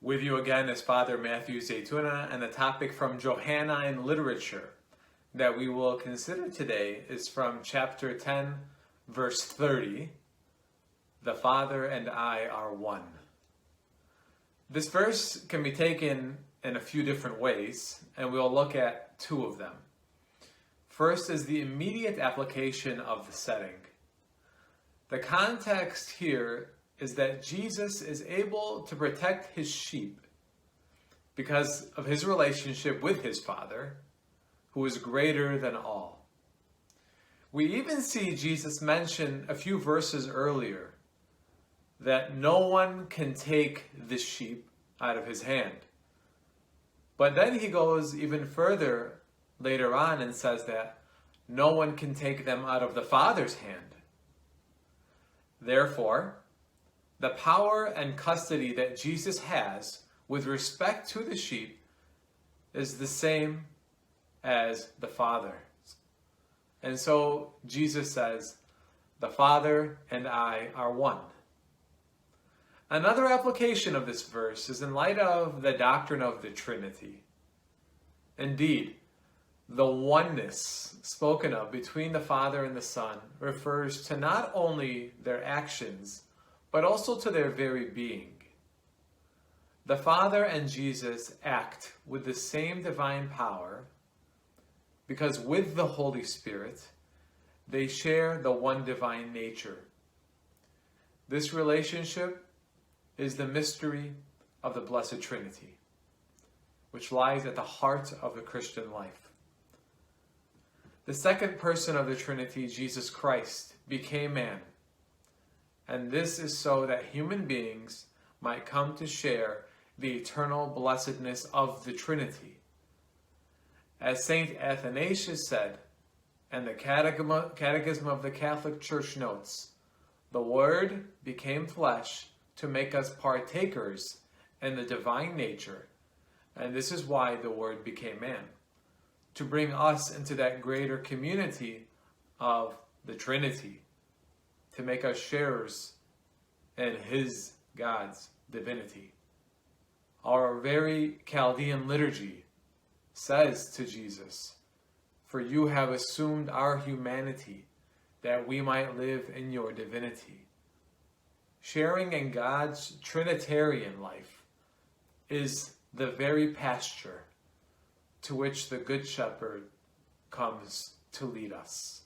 With you again is Father Matthew Zaytuna, and the topic from Johannine literature that we will consider today is from chapter 10, verse 30. The Father and I are one. This verse can be taken in a few different ways, and we'll look at two of them. First is the immediate application of the setting. The context here is that Jesus is able to protect his sheep because of his relationship with his Father, who is greater than all. We even see Jesus mention a few verses earlier that no one can take the sheep out of his hand. But then he goes even further later on and says that no one can take them out of the Father's hand. Therefore, the power and custody that Jesus has with respect to the sheep is the same as the Father's. And so Jesus says, the Father and I are one. Another application of this verse is in light of the doctrine of the Trinity. Indeed, the oneness spoken of between the Father and the Son refers to not only their actions, but also to their very being. The Father and Jesus act with the same divine power because with the Holy Spirit, they share the one divine nature. This relationship is the mystery of the Blessed Trinity, which lies at the heart of the Christian life. The second person of the Trinity, Jesus Christ, became man. And this is so that human beings might come to share the eternal blessedness of the Trinity. As Saint Athanasius said, and the Catechism of the Catholic Church notes, the Word became flesh to make us partakers in the divine nature, and this is why the Word became man, to bring us into that greater community of the Trinity, to make us sharers in his, God's, divinity. Our very Chaldean liturgy says to Jesus, "For you have assumed our humanity, that we might live in your divinity." Sharing in God's Trinitarian life is the very pasture to which the Good Shepherd comes to lead us.